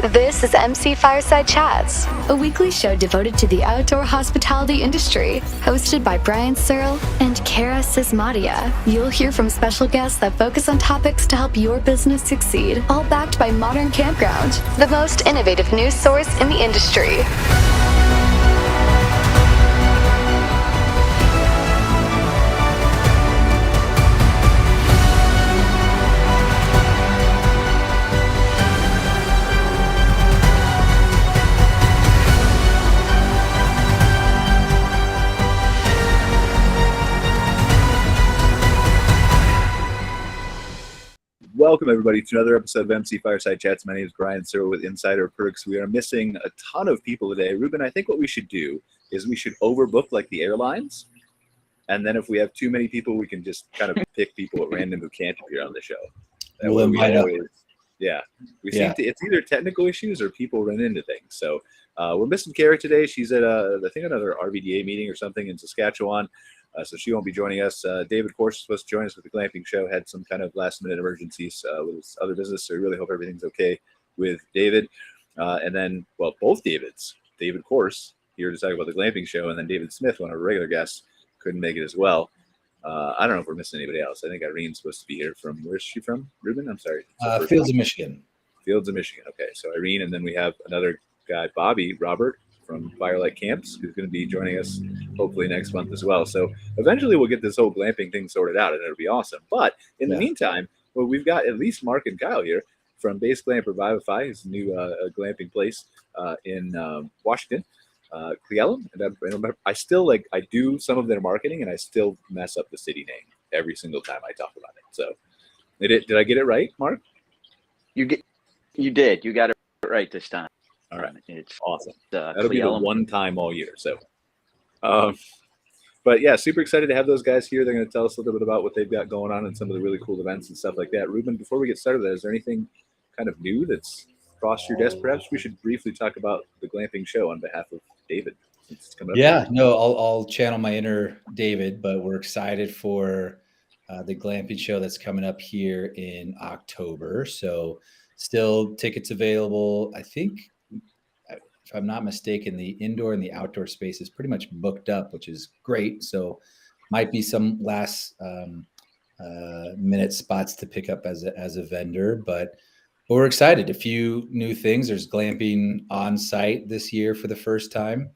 This is MC Fireside Chats, a weekly show devoted to the outdoor hospitality industry, hosted by Brian Searl and Cara Csizmadia. You'll hear from special guests that focus on topics to help your business succeed, all backed by Modern Campground, the most innovative news source in the industry. Welcome, everybody, to another episode of MC Fireside Chats. My name is Brian Searl with Insider Perks. We are missing a ton of people today. Ruben, I think what we should do is we should overbook like the airlines. And then if we have too many people, we can just kind of pick people at random who can't appear on the show. We'll invite up. Yeah. Seem to, it's either technical issues or people run into things. So we're missing Cara today. She's at, I think, another RVDA meeting or something in Saskatchewan. So she won't be joining us. David Korse is supposed to join us with the Glamping Show. Had some kind of last-minute emergencies with his other business, so we really hope everything's okay with David. And then, well, both Davids, David Korse, here to talk about the Glamping Show, and then David Smith, one of our regular guests, couldn't make it as well. I don't know if we're missing anybody else. I think Irene's supposed to be here from, where's she from, Ruben? I'm sorry. Fields of Michigan. Fields of Michigan. Okay, so Irene, and then we have another guy, Robert, from Firelight Camps, who's going to be joining us hopefully next month as well. So eventually we'll get this whole glamping thing sorted out and it'll be awesome. But in the meantime, well, we've got at least Mark and Kyle here from BaseGlamp ReVivify, his new glamping place in Washington, Cleellum. And I still I do some of their marketing and I still mess up the city name every single time I talk about it. So did I get it right, Mark? You did. You got it right this time. All right, it's awesome. That'll be the one time all year. So, but yeah, super excited to have those guys here. They're going to tell us a little bit about what they've got going on and some of the really cool events and stuff like that. Ruben, before we get started with that, is there anything kind of new that's crossed your desk? Perhaps we should briefly talk about the Glamping Show on behalf of David. It's coming up. Yeah, no, I'll channel my inner David, but we're excited for the Glamping Show that's coming up here in October. So still tickets available. I think, if I'm not mistaken, the indoor and the outdoor space is pretty much booked up, which is great. So might be some last minute spots to pick up as a vendor, but we're excited. A few new things. There's glamping on site this year for the first time,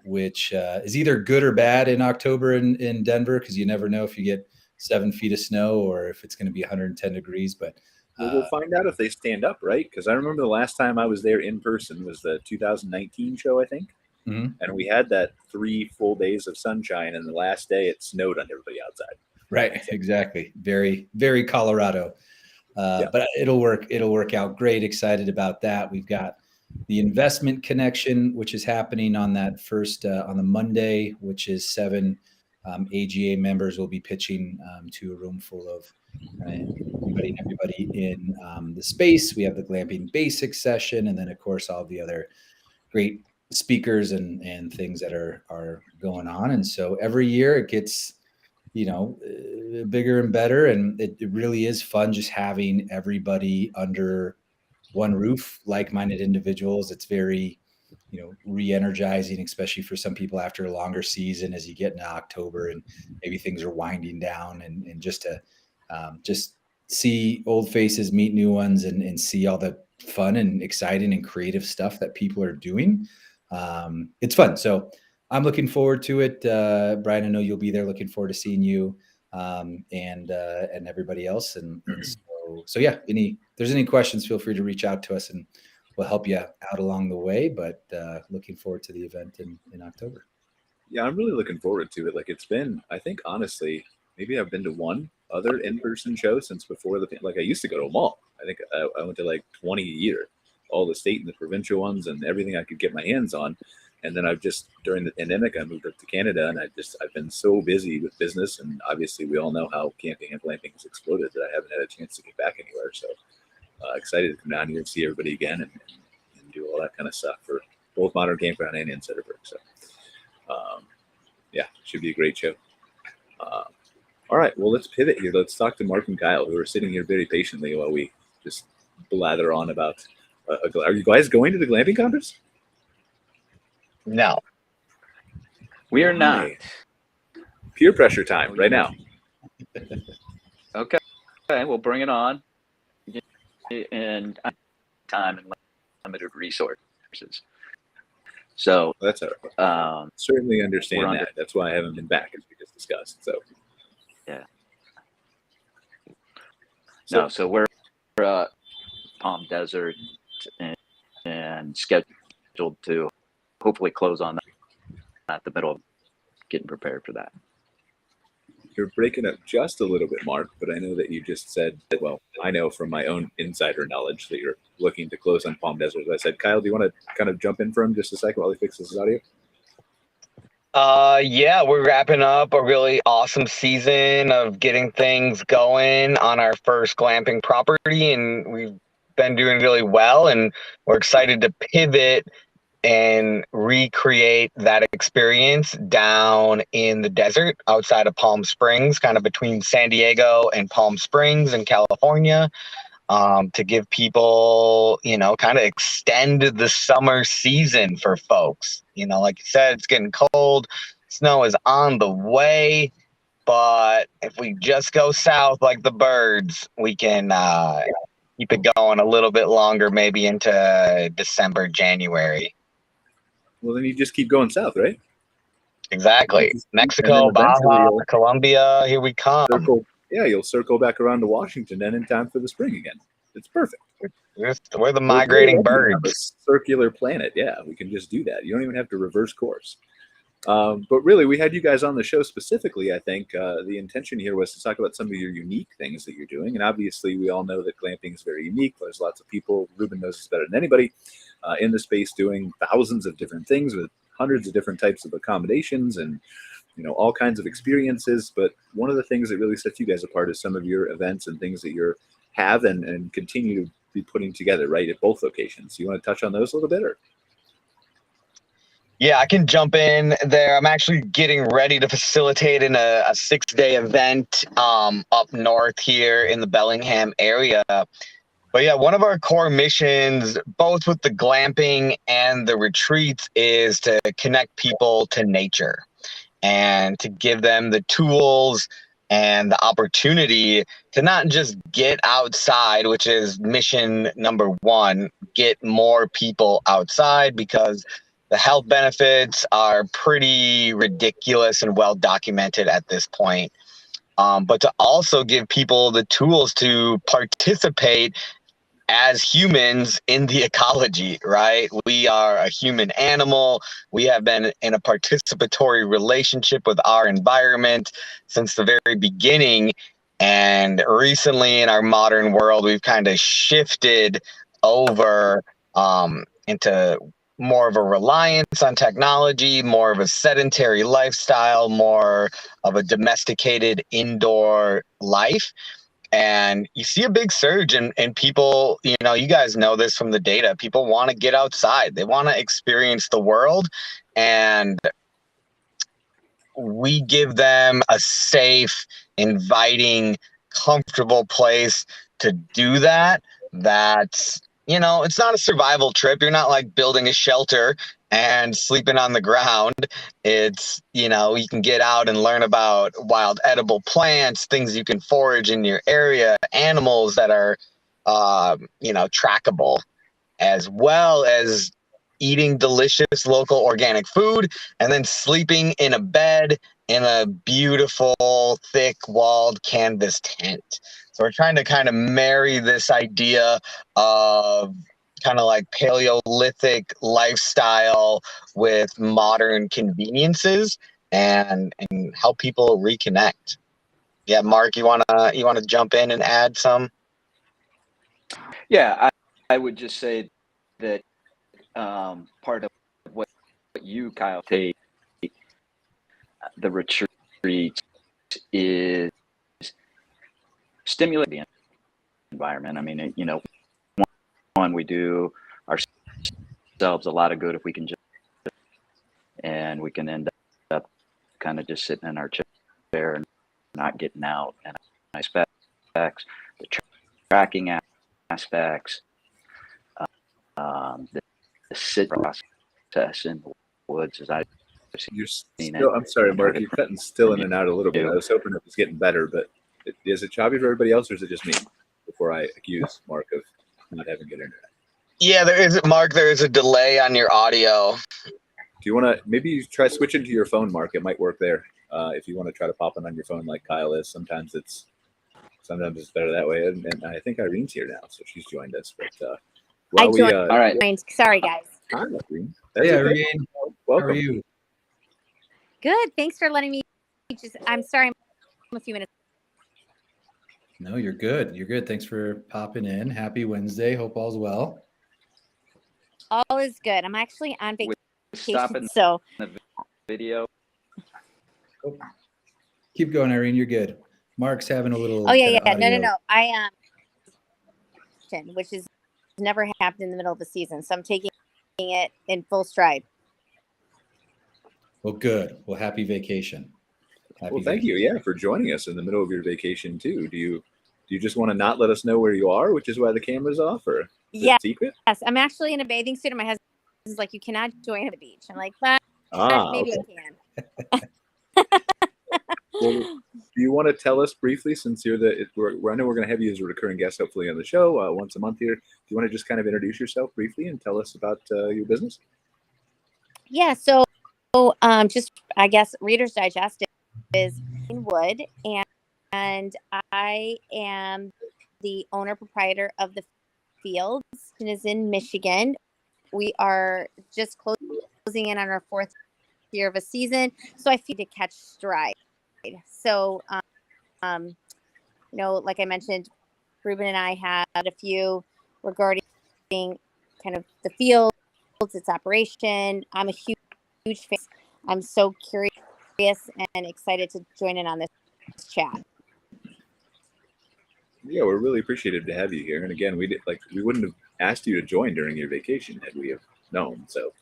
which is either good or bad in October in Denver, because you never know if you get 7 feet of snow or if it's going to be 110 degrees. But we'll find out if they stand up, right? Because I remember the last time I was there in person was the 2019 show, I think. Mm-hmm. And we had that 3 full days of sunshine, and the last day it snowed on everybody outside. Right, exactly. Very, very Colorado. But it'll work out great. Excited about that. We've got the investment connection, which is happening on that first on the Monday, which is 7 AGA members will be pitching to a room full of everybody in the space. We have the Glamping Basics session, and then of course all the other great speakers and things that are going on. And so every year it gets bigger and better, and it really is fun just having everybody under one roof, like-minded individuals. It's very re-energizing, especially for some people after a longer season as you get into October and maybe things are winding down, and just to just see old faces, meet new ones, and see all the fun and exciting and creative stuff that people are doing. It's fun. So I'm looking forward to it. Brian, I know you'll be there. Looking forward to seeing you and everybody else. And so yeah, if there's any questions, feel free to reach out to us and we'll help you out along the way. But looking forward to the event in October. Yeah, I'm really looking forward to it. It's been, I think, honestly, maybe I've been to one other in-person show since before I used to go to them all. I think I went to 20 a year, all the state and the provincial ones and everything I could get my hands on. And then during the pandemic, I moved up to Canada, and I've been so busy with business. And obviously we all know how camping and glamping has exploded that I haven't had a chance to get back anywhere. So excited to come down here and see everybody again and do all that kind of stuff for both Modern Campground and Insider Perks. So should be a great show. All right, well, let's pivot here. Let's talk to Mark and Kyle, who are sitting here very patiently while we just blather on about Are you guys going to the glamping conference? No. We are not. Peer pressure time right now. Okay, we'll bring it on. And time and limited resources. So that's all right. Certainly understand that. That's why I haven't been back, as we just discussed. So yeah. So we're Palm Desert and scheduled to hopefully close on that at the middle of getting prepared for that. You're breaking up just a little bit, Mark, but I know that you just said that, well, I know from my own insider knowledge that you're looking to close on Palm Desert. As I said, Kyle, do you want to kind of jump in for him just a second while he fixes his audio? Yeah, we're wrapping up a really awesome season of getting things going on our first glamping property, and we've been doing really well, and we're excited to pivot and recreate that experience down in the desert outside of Palm Springs, kind of between San Diego and Palm Springs in California, to give people, kind of extend the summer season for folks. Like you said, it's getting cold, snow is on the way, but if we just go south like the birds, we can keep it going a little bit longer, maybe into December, January. Well, then you just keep going south, right? Exactly. Mexico, Baja, Colombia, here we come. You'll circle back around to Washington then in time for the spring again. It's perfect. We're the migrating birds. A circular planet. Yeah, we can just do that. You don't even have to reverse course. But really, we had you guys on the show specifically, I think. The intention here was to talk about some of your unique things that you're doing. And obviously, we all know that glamping is very unique. There's lots of people, Ruben knows this better than anybody, in the space doing thousands of different things with hundreds of different types of accommodations and all kinds of experiences. But one of the things that really sets you guys apart is some of your events and things that you have and continue to be putting together, right, at both locations. You want to touch on those a little bit? Or? Yeah, I can jump in there. I'm actually getting ready to facilitate in a 6-day event up north here in the Bellingham area. But yeah, one of our core missions, both with the glamping and the retreats, is to connect people to nature and to give them the tools and the opportunity to not just get outside, which is mission number one, get more people outside, because the health benefits are pretty ridiculous and well documented at this point. But to also give people the tools to participate as humans in the ecology, right? We are a human animal. We have been in a participatory relationship with our environment since the very beginning. And recently in our modern world, we've kind of shifted over into more of a reliance on technology, more of a sedentary lifestyle, more of a domesticated indoor life. And you see a big surge in people, you guys know this from the data. People want to get outside. They want to experience the world. And we give them a safe, inviting, comfortable place to do that. That's, it's not a survival trip. You're not like building a shelter and sleeping on the ground. It's, you can get out and learn about wild edible plants, things you can forage in your area, animals that are, trackable, as well as eating delicious local organic food and then sleeping in a bed in a beautiful, thick walled canvas tent. So we're trying to kind of marry this idea of kind of like Paleolithic lifestyle with modern conveniences and help people reconnect. Yeah, Mark, you wanna jump in and add some? Yeah, I would just say that part of what you, Kyle, take the retreat is stimulate the environment. I mean, one, we do ourselves a lot of good if we can just, and we can end up kind of just sitting in our chair and not getting out. And aspects, the tracking aspects, the sit process in the woods as I've You're seen still, it. I'm sorry, Mark, you're cutting still in and out a little bit. I was hoping it was getting better, but is it choppy for everybody else, or is it just me? Before I accuse Mark of not having good internet. Yeah, Mark, there is a delay on your audio. Do you want to maybe try switching to your phone, Mark? It might work there. If you want to try to pop it on your phone like Kyle is, sometimes it's better that way. And I think Irene's here now, so she's joined us. But I joined. All right. Sorry, guys. Hi, Irene. Hey, okay. Irene. Welcome. How are you? Good. Thanks for letting me. I'm sorry. I'm a few minutes. No, you're good. You're good. Thanks for popping in. Happy Wednesday. Hope all's well. All is good. I'm actually on vacation. Stopping So the video. Oh. Keep going, Irene. You're good. Mark's having a little. Oh yeah. audio. No. I which is never happened in the middle of the season. So I'm taking it in full stride. Well, good. Well, happy vacation. Well, thank you. Yeah, for joining us in the middle of your vacation too. Do you just want to not let us know where you are, which is why the camera's off, or is it secret? Yes, I'm actually in a bathing suit, and my husband's like, "You cannot join the beach." I'm like, "But maybe okay. I can." Well, do you want to tell us briefly, since you're I know we're going to have you as a recurring guest, hopefully on the show once a month here. Do you want to just kind of introduce yourself briefly and tell us about your business? Yeah. So, just I guess Reader's Digest is in Wood, and I am the owner proprietor of the Fields, and is in Michigan. We are just closing in on our 4th year of a season, so I feel to catch stride. So, like I mentioned, Ruben and I had a few regarding kind of the Fields, its operation. I'm a huge fan. I'm so curious and excited to join in on this chat. Yeah, we're really appreciative to have you here. And again, we wouldn't have asked you to join during your vacation had we have known. So,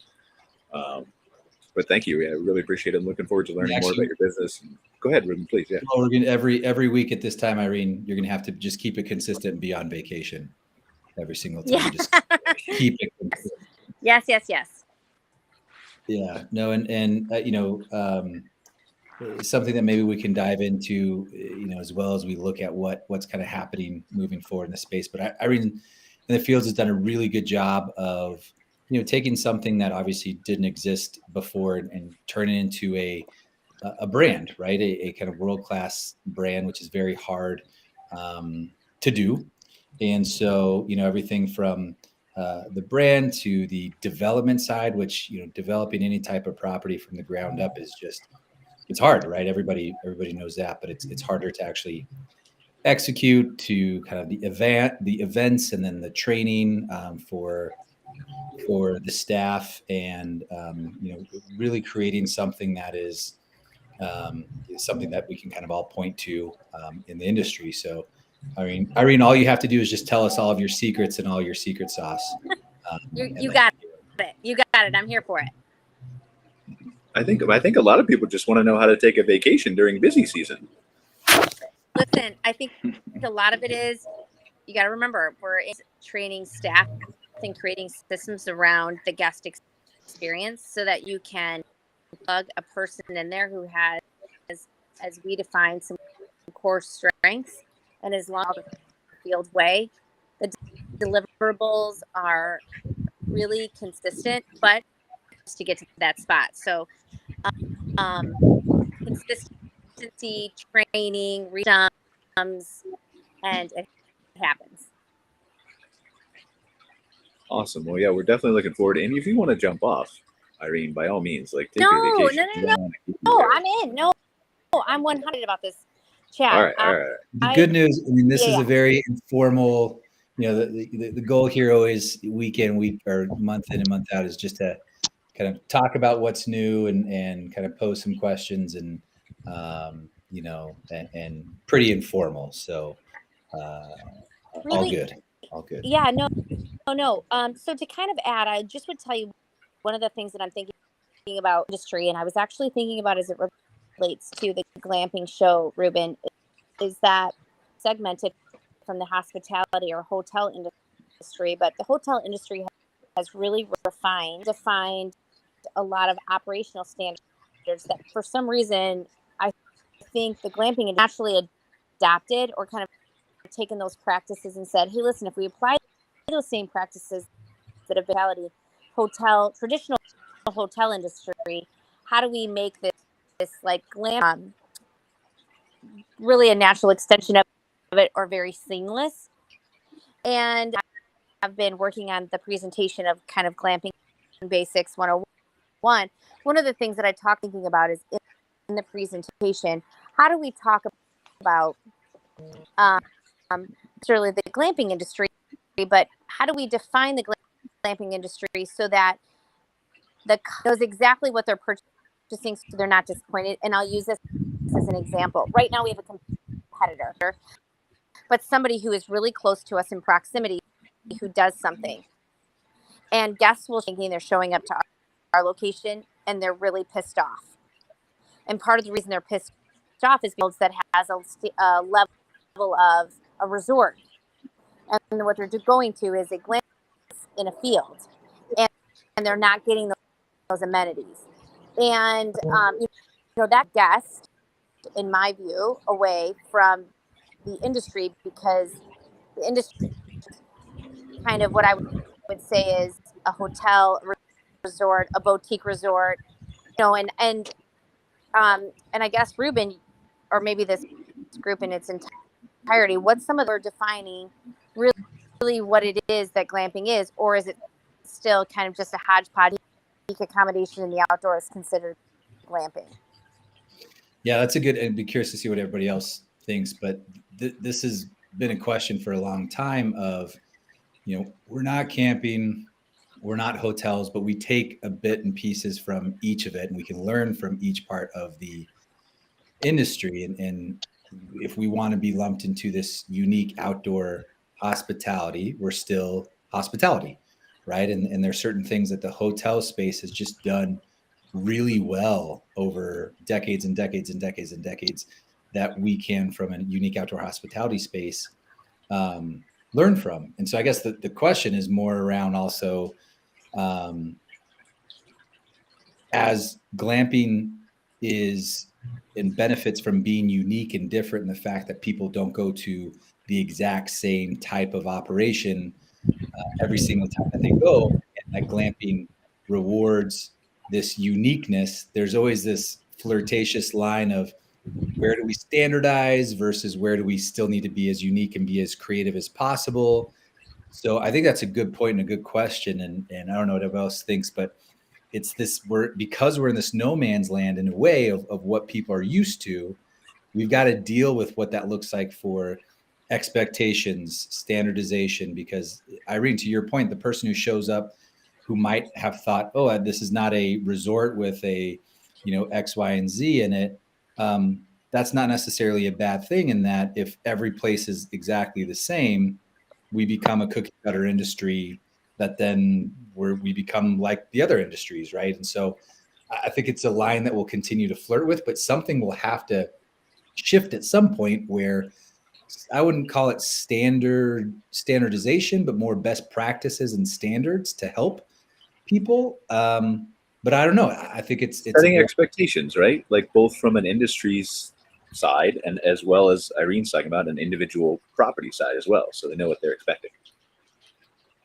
but thank you. Yeah, I really appreciate it. I'm looking forward to learning more about your business. Go ahead, Ruben, please. Yeah. Well, we're gonna every week at this time, Irene, you're gonna have to just keep it consistent and be on vacation every single time. Yeah. Just keep it consistent. Yes. Yeah. No, and something that maybe we can dive into, as well as we look at what's kind of happening moving forward in the space. But Irene in the Fields has done a really good job of, taking something that obviously didn't exist before and turn it into a brand, right? A kind of world-class brand, which is very hard to do. And so, everything from the brand to the development side, which, developing any type of property from the ground up is it's hard, right? Everybody knows that, but it's harder to actually execute, to kind of the events, and then the training for the staff, and really creating something that is something that we can kind of all point to in the industry. So, Irene, all you have to do is just tell us all of your secrets and all your secret sauce. You got it. You got it. I'm here for it. I think a lot of people just want to know how to take a vacation during busy season. Listen, I think a lot of it is, you got to remember, we're training staff and creating systems around the guest experience so that you can plug a person in there who has, as we define, some core strengths, and as long as the field way, the deliverables are really consistent, but to get to that spot. So consistency, training, comes, and it happens. Awesome. Well, yeah, we're definitely looking forward. And if you want to jump off, Irene, by all means, take No, your vacation. No, I'm in. No, I'm 100 about this chat. All right. The good news, this is a very informal, the goal here always week or month in and month out is just to kind of talk about what's new and kind of pose some questions and pretty informal. So Really, all good. Yeah, no. So to kind of add, I just would tell you one of the things that I'm thinking about industry, and I was actually thinking about as it relates to the Glamping Show, Ruben, is that segmented from the hospitality or hotel industry, but the hotel industry has really defined a lot of operational standards that for some reason I think the glamping had naturally adapted or kind of taken those practices and said, hey, listen, if we apply those same practices that have been traditional hotel industry, how do we make this like glam really a natural extension of it or very seamless? And I've been working on the presentation of kind of Glamping Basics 101. One of the things that thinking about is in the presentation, how do we talk about certainly the glamping industry, but how do we define the glamping industry so that knows exactly what they're purchasing so they're not disappointed? And I'll use this as an example. Right now we have a competitor, but somebody who is really close to us in proximity who does something. And guests will thinking they're showing up to our location and they're really pissed off. And part of the reason they're pissed off is because that has a level of a resort. And what they're going to is a glamp in a field. And they're not getting those amenities. And, that guest, in my view, away from the industry, because the industry kind of what I would say is a hotel resort, a boutique resort, and I guess Ruben, or maybe this group in its entirety, what's some of the defining really what it is that glamping is, or is it still kind of just a hodgepodge accommodation in the outdoors considered glamping? Yeah, that's a good, and be curious to see what everybody else thinks. But this has been a question for a long time of, we're not camping, we're not hotels, but we take a bit and pieces from each of it, and we can learn from each part of the industry. And if we want to be lumped into this unique outdoor hospitality, we're still hospitality, right? And there's certain things that the hotel space has just done really well over decades and decades and decades and decades that we can, from a unique outdoor hospitality space, learn from. And so I guess the question is more around also, as glamping is and benefits from being unique and different, in the fact that people don't go to the exact same type of operation every single time that they go, and that glamping rewards this uniqueness. There's always this flirtatious line of where do we standardize versus where do we still need to be as unique and be as creative as possible. So I think that's a good point and a good question. And I don't know what everybody else thinks, but it's this, because we're in this no man's land in a way of what people are used to, we've got to deal with what that looks like for expectations, standardization, because Irene, to your point, the person who shows up who might have thought, oh, this is not a resort with a, X, Y, and Z in it. That's not necessarily a bad thing, in that if every place is exactly the same, we become a cookie cutter industry that then we become like the other industries, right? And so I think it's a line that we'll continue to flirt with, but something will have to shift at some point where I wouldn't call it standardization, but more best practices and standards to help people. But I don't know. I think it's setting expectations, right? Like both from an industry's side and as well as Irene's talking about an individual property side as well. So they know what they're expecting.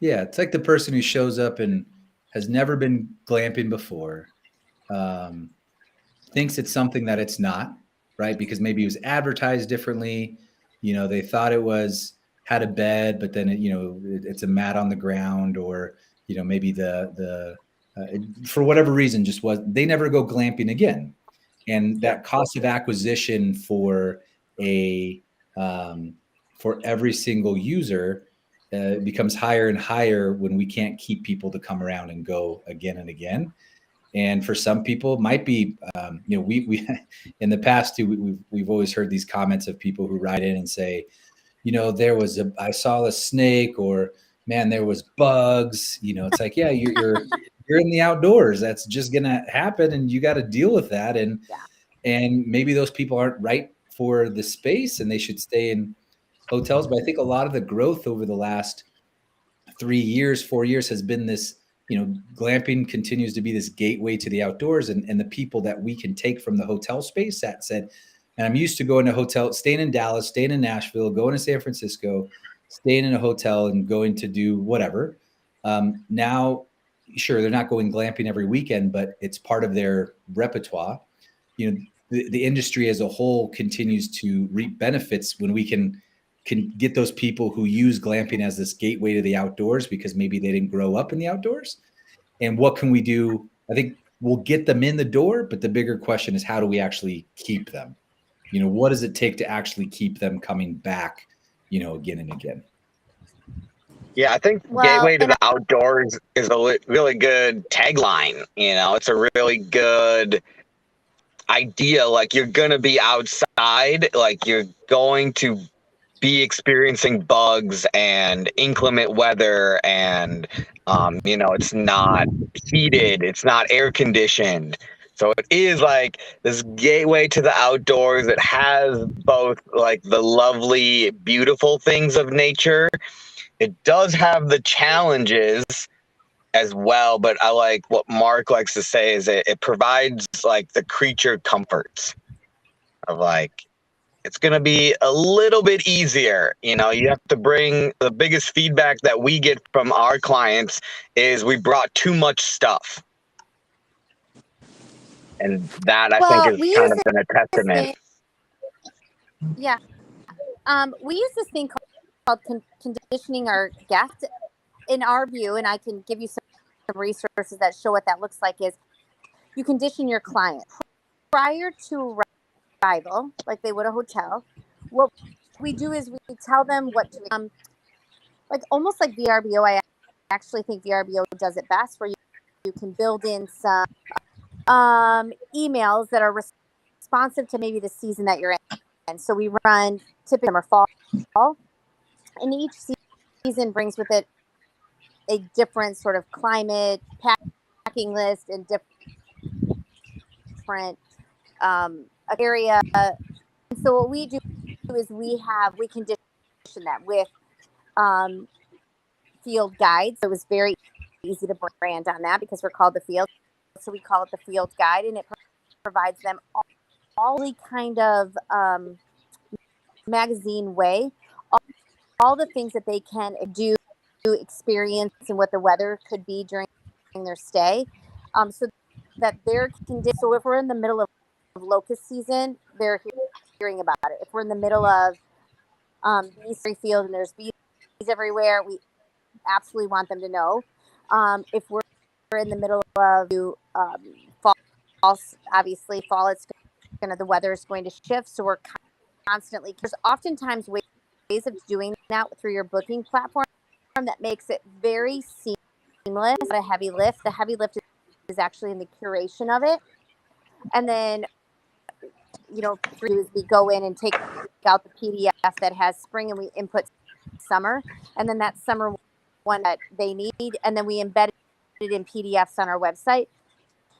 Yeah. It's like the person who shows up and has never been glamping before, thinks it's something that it's not, right? Because maybe it was advertised differently. They thought it had a bed, but then it's a mat on the ground, or maybe for whatever reason they never go glamping again. And that cost of acquisition for every single user becomes higher and higher when we can't keep people to come around and go again and again. And for some people it might be, we in the past too, we've always heard these comments of people who write in and say, I saw a snake, or man, there was bugs. It's like, yeah, you're in the outdoors. That's just gonna happen, and you got to deal with that. And maybe those people aren't right for the space, and they should stay in hotels. But I think a lot of the growth over the last 3 years, 4 years has been this, glamping continues to be this gateway to the outdoors, and the people that we can take from the hotel space that said, and I'm used to going to hotel, staying in Dallas, staying in Nashville, going to San Francisco, staying in a hotel and going to do whatever. Now, sure, they're not going glamping every weekend, but it's part of their repertoire. The industry as a whole continues to reap benefits when we can get those people who use glamping as this gateway to the outdoors because maybe they didn't grow up in the outdoors. And what can we do? I think we'll get them in the door, but the bigger question is, how do we actually keep them? What does it take to actually keep them coming back, again and again? Yeah, I think gateway to the outdoors is a really good tagline. It's a really good idea. Like, you're going to be outside, like you're going to be experiencing bugs and inclement weather, and it's not heated, it's not air conditioned, so it is like this gateway to the outdoors. It has both like the lovely, beautiful things of nature. It does have the challenges as well, but I like what Mark likes to say is it provides like the creature comforts of like, it's going to be a little bit easier. You have to bring, the biggest feedback that we get from our clients is we brought too much stuff. And that I think is kind of been a testament. Yeah. We use this thing called conditioning our guests. In our view, and I can give you some resources that show what that looks like, is you condition your client prior to arrival, like they would a hotel. What we do is we tell them what to, like almost like VRBO. I actually think VRBO does it best, where you can build in some emails that are responsive to maybe the season that you're in. And so we run typically summer, fall, and each season brings with it a different sort of climate, packing list, and different area. And so what we do is we condition that with field guides. It was very easy to brand on that because we're called the Field. So we call it the Field Guide, and it provides them all the kind of magazine way, all the things that they can do, experience, and what the weather could be during their stay, so that they're conditioned. So if we're in the middle of locust season, they're hearing about it. If we're in the middle of bee field and there's bees everywhere, we absolutely want them to know. If we're in the middle of fall, obviously fall, it's the weather is going to shift, so we're constantly. There's oftentimes ways of doing that through your booking platform that makes it very seamless. A heavy lift. The heavy lift is actually in the curation of it, and then we go in and take out the PDF that has spring, and we input summer, and then that summer one that they need, and then we embed it in PDFs on our website.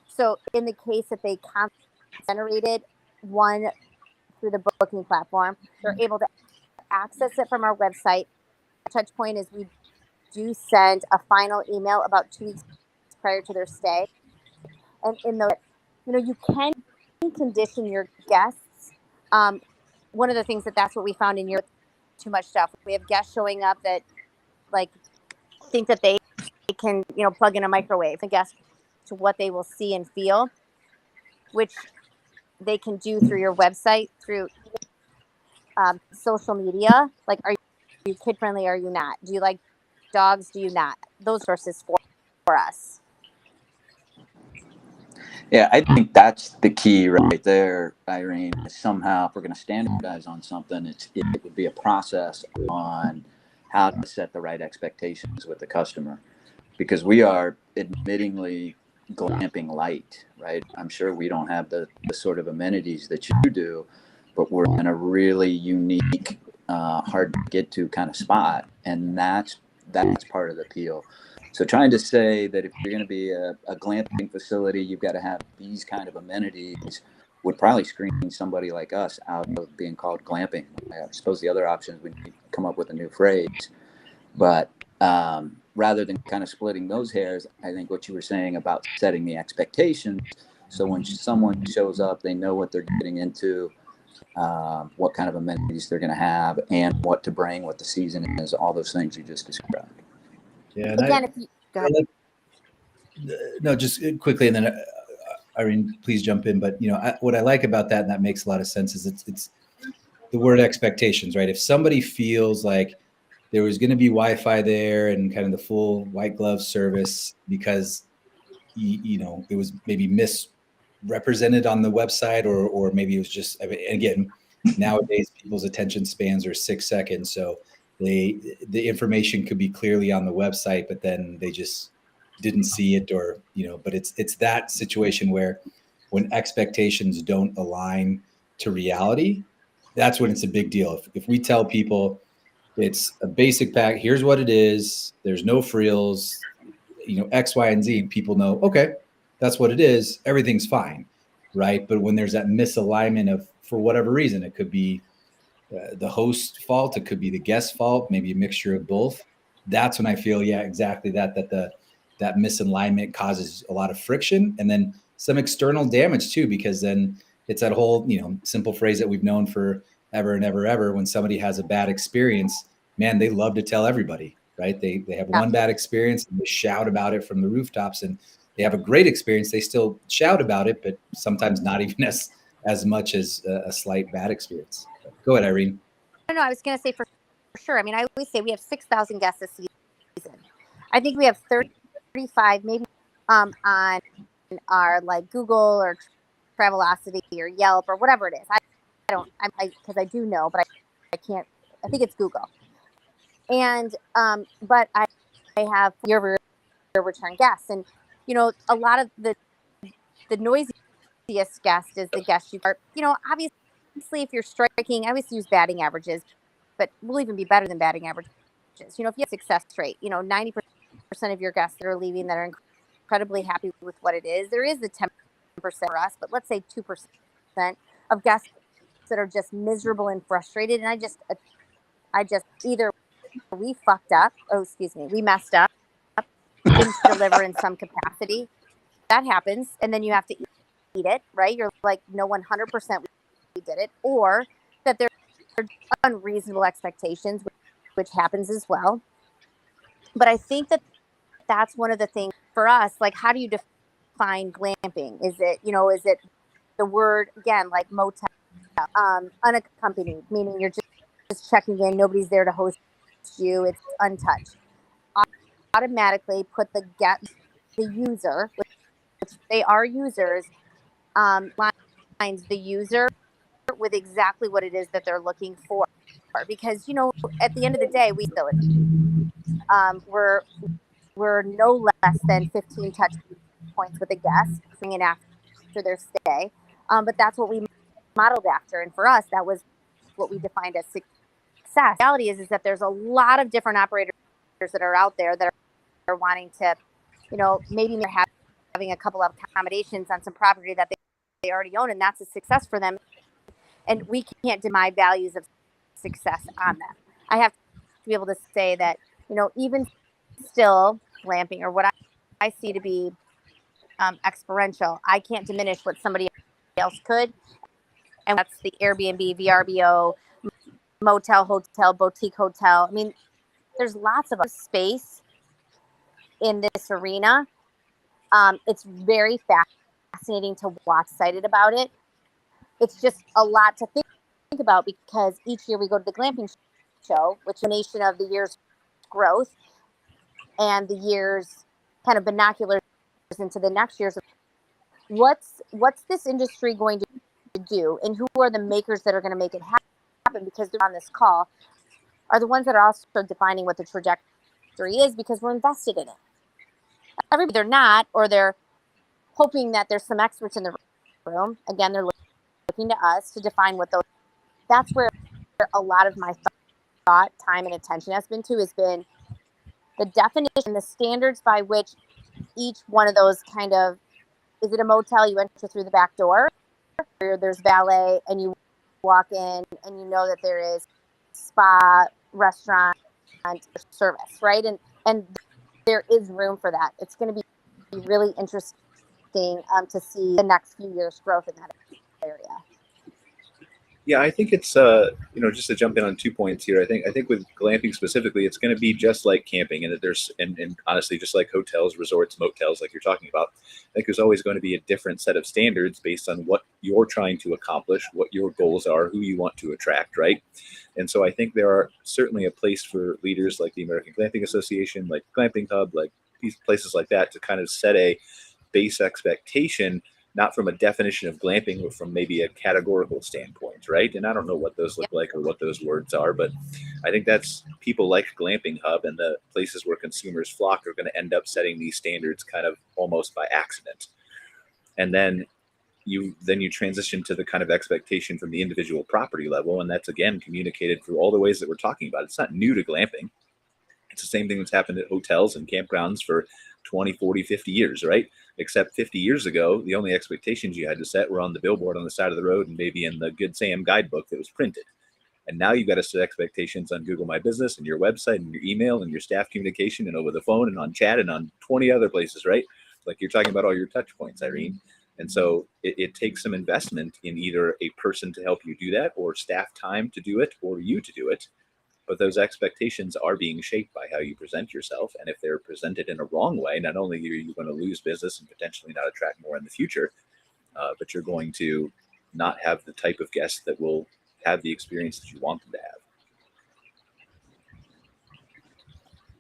So in the case that they generated one through the booking platform, they're able to access it from our website. Touch point is we do send a final email about 2 weeks prior to their stay, and in the you can condition your guests. One of the things that's what we found in your too much stuff. We have guests showing up that like think that they can plug in a microwave. And guess to what they will see and feel, which they can do through your website, through social media. Like, are you kid friendly? Are you not? Do you like dogs? Do you not? Those sources for us. Yeah, I think that's the key right there, Irene. Somehow, if we're going to standardize on something, it would be a process on how to set the right expectations with the customer, because we are admittingly glamping light, right? I'm sure we don't have the sort of amenities that you do, but we're in a really unique, hard to get to kind of spot, and that's part of the appeal. So trying to say that if you're going to be a glamping facility, you've got to have these kind of amenities would probably screen somebody like us out of being called glamping. I suppose the other option is we need to come up with a new phrase. But rather than kind of splitting those hairs, I think what you were saying about setting the expectations. So when someone shows up, they know what they're getting into, what kind of amenities they're going to have, and what to bring, what the season is, all those things you just described. Yeah. And Again, if you go ahead. No, just quickly, and then Irene, please jump in. But what I like about that, and that makes a lot of sense, is it's the word expectations, right? If somebody feels like there was going to be Wi-Fi there and kind of the full white glove service because it was maybe misrepresented on the website, or maybe it was just, again, nowadays people's attention spans are 6 seconds, so the information could be clearly on the website, but then they just didn't see it, or but it's that situation where when expectations don't align to reality, that's when it's a big deal. If we tell people it's a basic pack, here's what it is, there's no frills, X, Y, and Z, people know, okay, that's what it is, everything's fine, right? But when there's that misalignment of, for whatever reason, it could be the host fault, it could be the guest fault, maybe a mixture of both. That's when I feel, yeah, exactly that misalignment causes a lot of friction, and then some external damage too, because then it's that whole, simple phrase that we've known for ever and ever. When somebody has a bad experience, man, they love to tell everybody, right? They have one bad experience and they shout about it from the rooftops, and they have a great experience, they still shout about it, but sometimes not even as much as a slight bad experience. Go ahead, Irene. No, I was going to say for sure. I mean, I always say we have 6,000 guests this season. I think we have 35 maybe on our like Google or Travelocity or Yelp or whatever it is. I don't, because I do know, but I can't, I think it's Google. And, but I have year return guests, and, a lot of the noisiest guest is the guest you are, obviously if you're striking, I always use batting averages, but we'll even be better than batting averages. If you have success rate, 90% of your guests that are leaving that are incredibly happy with what it is. There is the 10% for us, but let's say 2% of guests that are just miserable and frustrated. And I just either we fucked up, we messed up, didn't deliver in some capacity. That happens. And then you have to eat it, right? You're like, no, 100% we did it. Or that there are unreasonable expectations, which happens as well. But I think that's one of the things for us, like, how do you define glamping? Is it the word, again, like motel, unaccompanied, meaning you're just checking in, nobody's there to host you, it's untouched. Automatically put the user, which they are users, lines the user with exactly what it is that they're looking for. Because, at the end of the day, we're no less than 15 touch points with a guest in after their stay. But that's what we modeled after. And for us, that was what we defined as success. The reality is that there's a lot of different operators that are out there that are wanting to, maybe they're having a couple of accommodations on some property that they already own, and that's a success for them. And we can't deny values of success on them. I have to be able to say that, even still glamping, or what I see to be experiential, I can't diminish what somebody else could. And that's the Airbnb, VRBO, motel, hotel, boutique hotel. I mean, there's lots of space in this arena. It's very fascinating to watch, excited about it. It's just a lot to think about, because each year we go to the Glamping Show, which is a nation of the year's growth and the year's kind of binoculars into the next year's. What's this industry going to do, and who are the makers that are going to make it happen? Because they're on this call are the ones that are also defining what the trajectory is, because we're invested in it. Everybody, they're not, or they're hoping that there's some experts in the room. Again, they're looking to us to define what those. That's where a lot of my thought, time, and attention has been the definition, the standards by which each one of those kind of, is it a motel, you enter through the back door, or there's valet and you walk in and you know that there is spa, restaurant, service, right? And and there is room for that. It's going to be really interesting to see the next few years growth in that area. Yeah, I think it's just to jump in on 2 points here. I think with glamping specifically, it's going to be just like camping, and that there's and honestly, just like hotels, resorts, motels, like you're talking about. I think there's always going to be a different set of standards based on what you're trying to accomplish, what your goals are, who you want to attract, right? And so I think there are certainly a place for leaders like the American Glamping Association, like Glamping Hub, like these places like that, to kind of set a base expectation, not from a definition of glamping, but from maybe a categorical standpoint, right? And I don't know what those look like or what those words are, but I think that's people like Glamping Hub and the places where consumers flock are going to end up setting these standards kind of almost by accident. And then you transition to the kind of expectation from the individual property level, and that's again communicated through all the ways that we're talking about. It's not new to glamping. It's the same thing that's happened at hotels and campgrounds for 20, 40, 50 years, right? Except 50 years ago, the only expectations you had to set were on the billboard on the side of the road and maybe in the Good Sam guidebook that was printed. And now you've got to set expectations on Google My Business and your website and your email and your staff communication and over the phone and on chat and on 20 other places, right? Like you're talking about all your touch points, Irene. And so it takes some investment in either a person to help you do that or staff time to do it or you to do it. But those expectations are being shaped by how you present yourself. And if they're presented in a wrong way, not only are you going to lose business and potentially not attract more in the future, but you're going to not have the type of guests that will have the experience that you want them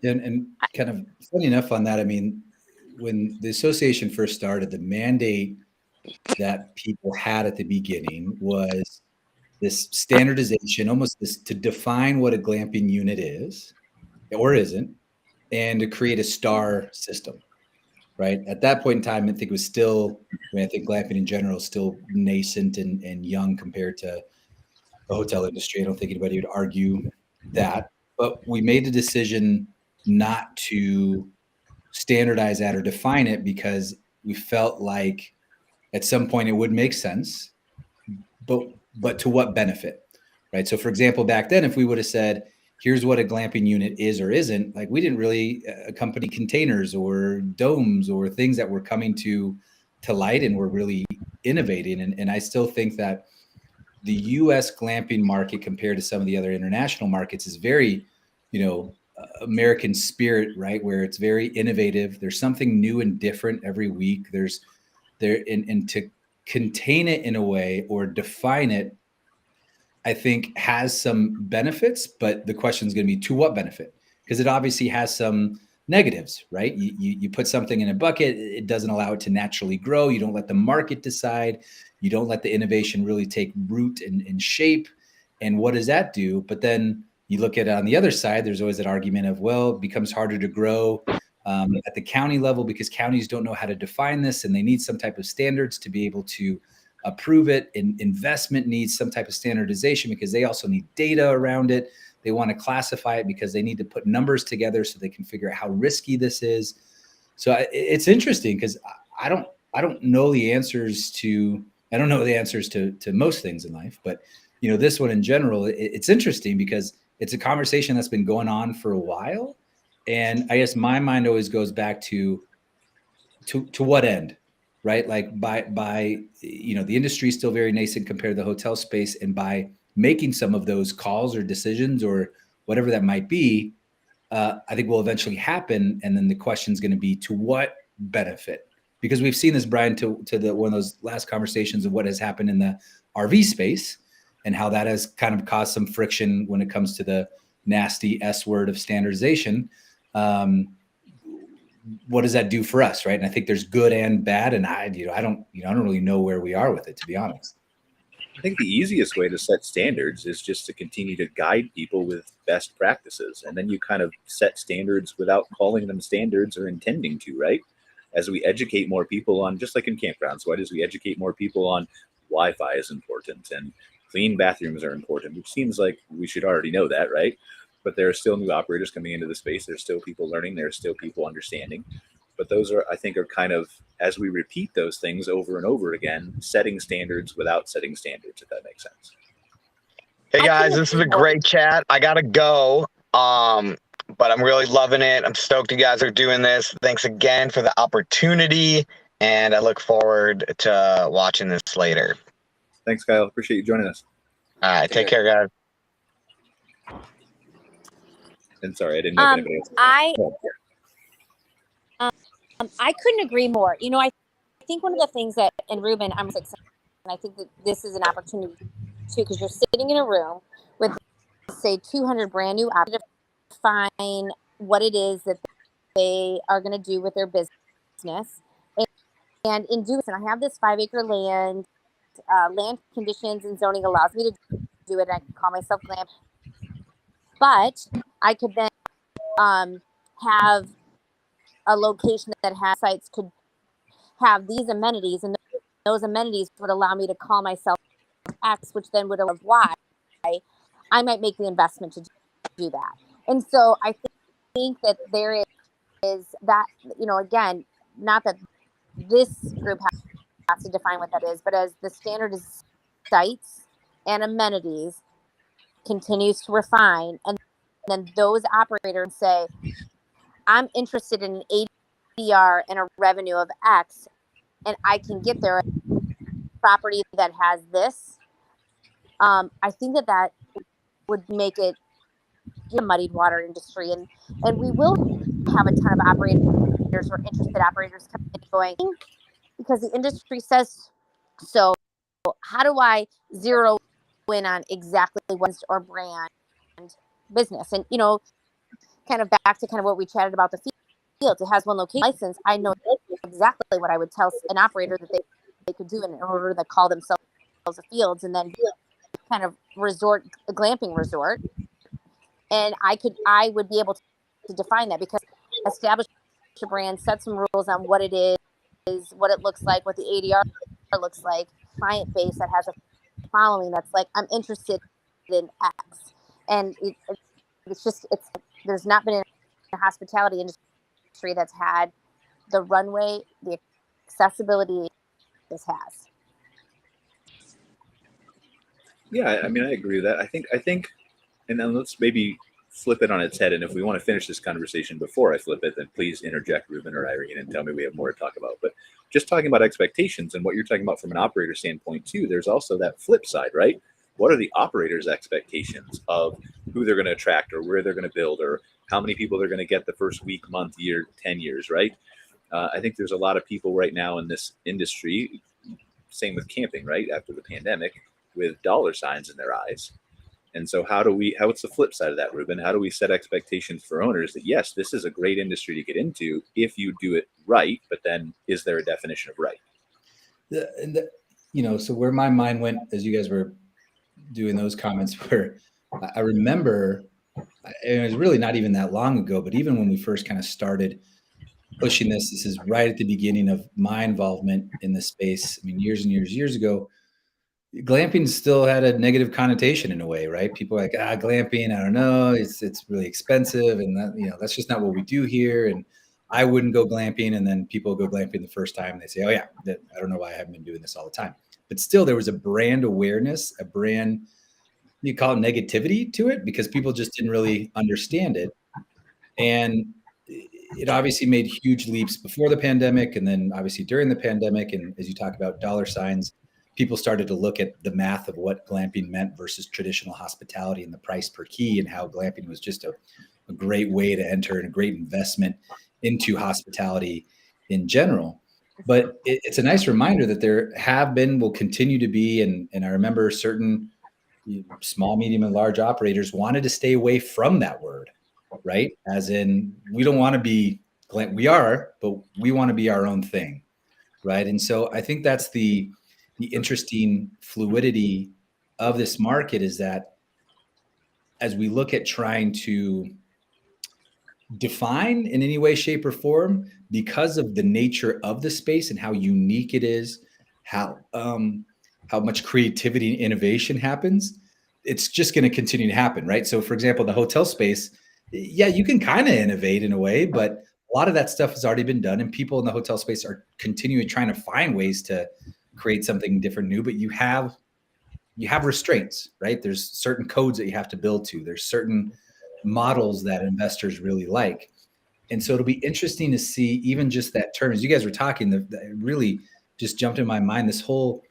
to have. And kind of funny enough on that, I mean, when the association first started, the mandate that people had at the beginning was this standardization, almost this to define what a glamping unit is or isn't, and to create a star system, right? At that point in time, I think it was still, I think glamping in general is still nascent and young compared to the hotel industry. I don't think anybody would argue that, but we made the decision not to standardize that or define it because we felt like at some point it would make sense, but to what benefit, right? So for example, back then, if we would have said, here's what a glamping unit is or isn't, like we didn't really accompany containers or domes or things that were coming to light and were really innovating. And I still think that the US glamping market compared to some of the other international markets is very, American spirit, right? Where it's very innovative. There's something new and different every week. And to contain it in a way or define it, I think has some benefits, but the question is going to be to what benefit? Because it obviously has some negatives, right? You put something in a bucket, it doesn't allow it to naturally grow. You don't let the market decide. You don't let the innovation really take root and shape. And what does that do? But then you look at it on the other side, there's always that argument of, well, it becomes harder to grow at the county level because counties don't know how to define this and they need some type of standards to be able to approve it. And investment needs some type of standardization because they also need data around it. They want to classify it because they need to put numbers together so they can figure out how risky this is. So it's interesting because I don't know the answers to most things in life, but this one in general, it's interesting because it's a conversation that's been going on for a while. And I guess my mind always goes back to what end, right? Like by the industry is still very nascent compared to the hotel space. And by making some of those calls or decisions or whatever that might be, I think will eventually happen. And then the question is going to be to what benefit? Because we've seen this, Brian, to one of those last conversations of what has happened in the RV space and how that has kind of caused some friction when it comes to the nasty S word of standardization. What does that do for us, right? And I think there's good and bad, and I don't really know where we are with it, to be honest. I think the easiest way to set standards is just to continue to guide people with best practices, and then you kind of set standards without calling them standards or intending to, right? As we educate more people on, just like in campgrounds, why does we educate more people on Wi-Fi is important and clean bathrooms are important, which seems like we should already know that, right? But there are still new operators coming into the space. There's still people learning. There's still people understanding. But those are, I think, are kind of, as we repeat those things over and over again, setting standards without setting standards, if that makes sense. Hey guys, this is a great chat. I gotta go. but I'm really loving it. I'm stoked you guys are doing this. Thanks again for the opportunity, and I look forward to watching this later. Thanks, Kyle. Appreciate you joining us. All right, take care, guys. And sorry, I didn't know if anybody else. I couldn't agree more. You know, I think one of the things that, and Ruben, I'm excited, and I think that this is an opportunity too, because you're sitting in a room with, say, 200 brand new operators to define what it is that they are going to do with their business. And in doing this, and I have this 5-acre land, land conditions and zoning allows me to do it. And I can call myself Glamp, but I could then have a location that has sites to have these amenities, and those amenities would allow me to call myself X, which then would allow Y. I might make the investment to do that. And so I think that there is that, you know, again, not that this group has to define what that is, but as the standard is sites and amenities continues to refine, and then those operators say, I'm interested in an ADR and a revenue of X, and I can get there property that has this. I think that would make it a muddied water industry, and we will have a ton of operators or interested operators coming and going because the industry says so. How do I zero in on exactly one or brand business? And, you know, kind of back to kind of what we chatted about the fields. It has one location license. I know exactly what I would tell an operator that they could do in order to call themselves a fields, and then kind of a glamping resort. And I would be able to define that, because establish a brand, set some rules on what it is, what it looks like, what the ADR looks like, client base that has a following that's like, I'm interested in X. And there's not been a hospitality industry that's had the runway, the accessibility this has. Yeah, I mean, I agree with that. I think, and then let's maybe flip it on its head. And if we want to finish this conversation before I flip it, then please interject, Ruben or Irene, and tell me we have more to talk about. But just talking about expectations and what you're talking about from an operator standpoint too, there's also that flip side, right? What are the operators' expectations of who they're going to attract, or where they're going to build, or how many people they're going to get the first week, month, year, 10 years, right? I think there's a lot of people right now in this industry, same with camping, right, after the pandemic, with dollar signs in their eyes. And so what's the flip side of that, Ruben? How do we set expectations for owners that, yes, this is a great industry to get into if you do it right, but then is there a definition of right? So where my mind went as you guys were doing those comments, where I remember, it was really not even that long ago, but even when we first kind of started pushing this is right at the beginning of my involvement in the space. I mean, years and years ago, glamping still had a negative connotation in a way, right? People were like, glamping, I don't know, it's really expensive, and that, that's just not what we do here. And I wouldn't go glamping, and then people go glamping the first time, and they say, oh yeah, I don't know why I haven't been doing this all the time. But still, there was a brand awareness, a brand, you call it negativity to it, because people just didn't really understand it. And it obviously made huge leaps before the pandemic, and then obviously during the pandemic. And as you talk about dollar signs, people started to look at the math of what glamping meant versus traditional hospitality and the price per key, and how glamping was just a great way to enter and a great investment into hospitality in general. But it's a nice reminder that there have been, will continue to be, and I remember certain small, medium, and large operators wanted to stay away from that word, right? As in, we don't want to be, we are, but we want to be our own thing, right? And so I think that's the interesting fluidity of this market, is that as we look at trying to define in any way, shape, or form, because of the nature of the space and how unique it is, how much creativity and innovation happens, it's just going to continue to happen, right? So for example, the hotel space, yeah, you can kind of innovate in a way, but a lot of that stuff has already been done, and people in the hotel space are continuing trying to find ways to create something different, new, but you have restraints, right? There's certain codes that you have to build to. There's certain models that investors really like. And so it'll be interesting to see even just that term. As you guys were talking, that really just jumped in my mind. This whole,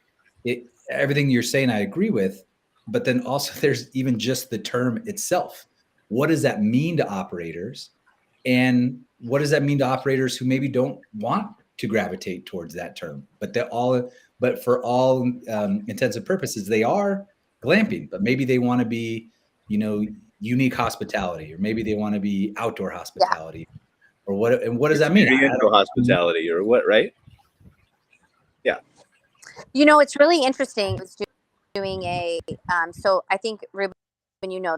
everything you're saying, I agree with. But then also there's even just the term itself. What does that mean to operators? And what does that mean to operators who maybe don't want to gravitate towards that term? But for all intents and purposes, they are glamping, but maybe they want to be, unique hospitality, or maybe they want to be outdoor hospitality. Yeah. Or what does that mean? Experiential hospitality or what, right? Yeah. It's really interesting. I was doing so I think, Ruben,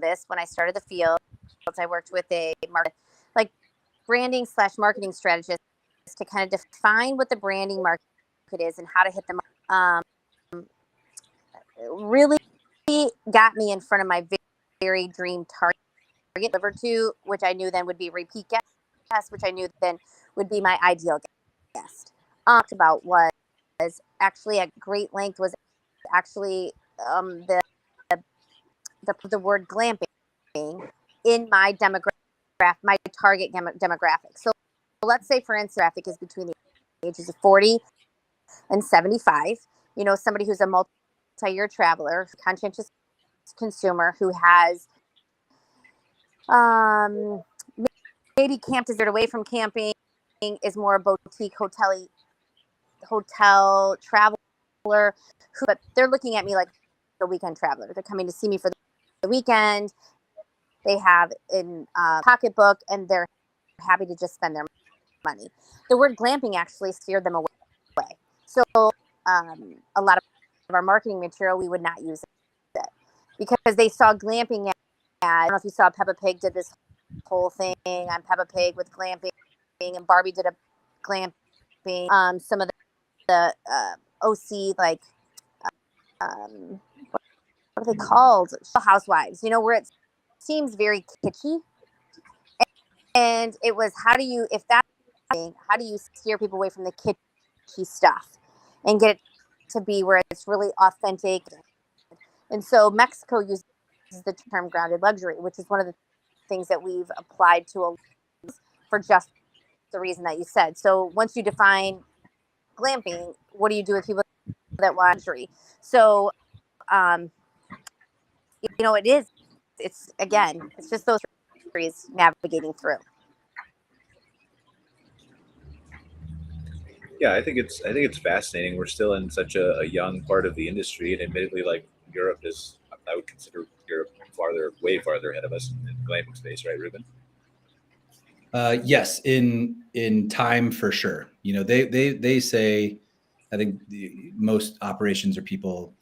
this, when I started the field, I worked with a branding / marketing strategist to kind of define what the branding market is and how to hit them. Really got me in front of my very dream target delivered to, which I knew then would be repeat guest, which I knew then would be my ideal guest. Talked about was actually at great length was actually the word glamping in my my target demographic. So let's say, for instance, traffic is between the ages of 40 and 75. Somebody who's a multi-year traveler, conscientious consumer who has maybe camped, is veered away from camping, is more a boutique hotel traveler, but they're looking at me like a weekend traveler. They're coming to see me for the weekend. They have in pocketbook and they're happy to just spend their money. The word glamping actually steered them away. So a lot of our marketing material, we would not use it because they saw glamping as, I don't know if you saw Peppa Pig did this whole thing on Peppa Pig with glamping, and Barbie did a glamping. Some of the OC, what are they called? Housewives, where it seems very kitschy. And it was, how do you steer people away from the kitschy stuff and get it to be where it's really authentic? And so Mexico uses the term grounded luxury, which is one of the things that we've applied to for just the reason that you said. So once you define glamping, what do you do with people that want luxury? So, it's just those three navigating through. Yeah, I think it's fascinating. We're still in such a young part of the industry, and admittedly, Europe is, I would consider Europe way farther ahead of us in the glamping space, right, Ruben? Yes, in time for sure. They say, I think most operations or people,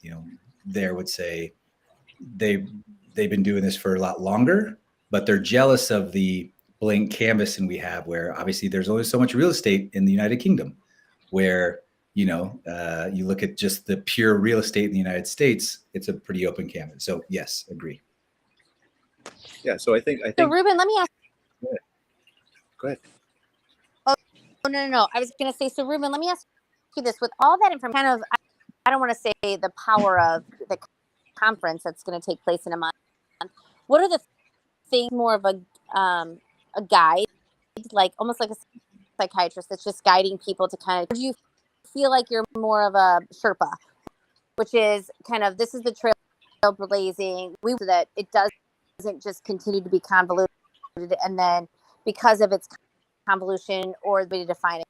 there would say they've been doing this for a lot longer, but they're jealous of the blank canvas and we have, where obviously there's only so much real estate in the United Kingdom, where you look at just the pure real estate in the United States, it's a pretty open canvas. So yes, agree. Yeah, so I think. So Ruben, let me ask. Go ahead. Oh no! I was going to say, so Ruben, let me ask you this: with all that information, kind of, I don't want to say the power of the conference that's going to take place in a month. What are the things, more of a guide, almost like a psychiatrist that's just guiding people to kind of, do you feel like you're more of a Sherpa, which is kind of, this is the trailblazing, so that it doesn't just continue to be convoluted, and then because of its convolution or the way to define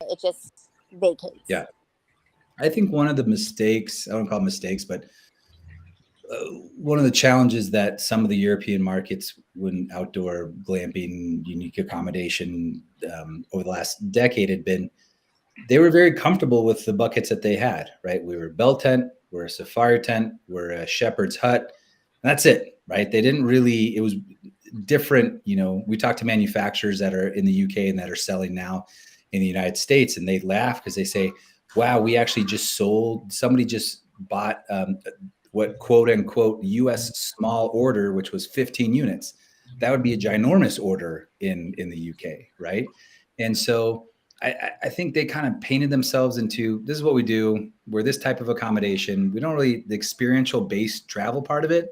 it just vacates. Yeah. I think one of the mistakes, I don't call them mistakes, but one of the challenges that some of the European markets, when outdoor glamping, unique accommodation over the last decade had been, they were very comfortable with the buckets that they had, right? We were a bell tent, we're a safari tent, we're a shepherd's hut, and that's it, right? They didn't really, it was different. We talk to manufacturers that are in the UK and that are selling now in the United States, and they laugh because they say, wow, we actually just sold, somebody just bought what quote unquote US small order, which was 15 units. That would be a ginormous order in the UK, right? And so I think they kind of painted themselves into, this is what we do. We're this type of accommodation. We don't really, the experiential based travel part of it.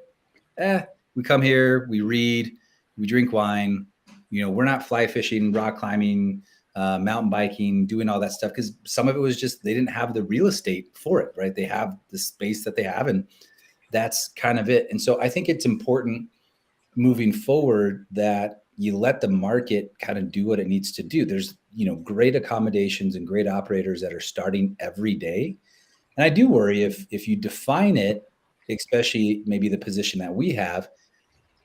We come here, we read, we drink wine. We're not fly fishing, rock climbing, mountain biking, doing all that stuff, because some of it was just they didn't have the real estate for it, right? They have the space that they have, and that's kind of it. And so I think it's important moving forward that you let the market kind of do what it needs to do. There's, great accommodations and great operators that are starting every day. And I do worry if you define it, especially maybe the position that we have,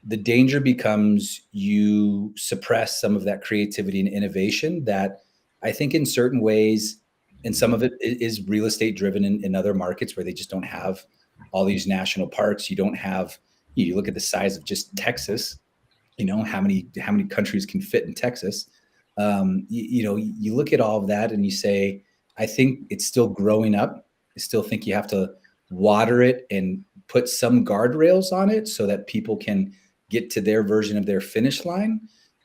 the danger becomes you suppress some of that creativity and innovation that I think in certain ways, and some of it is real estate driven in other markets where they just don't have all these national parks. You don't have, you look at the size of just Texas, how many countries can fit in Texas. You look at all of that and you say, I think it's still growing up. I still think you have to water it and put some guardrails on it so that people can get to their version of their finish line.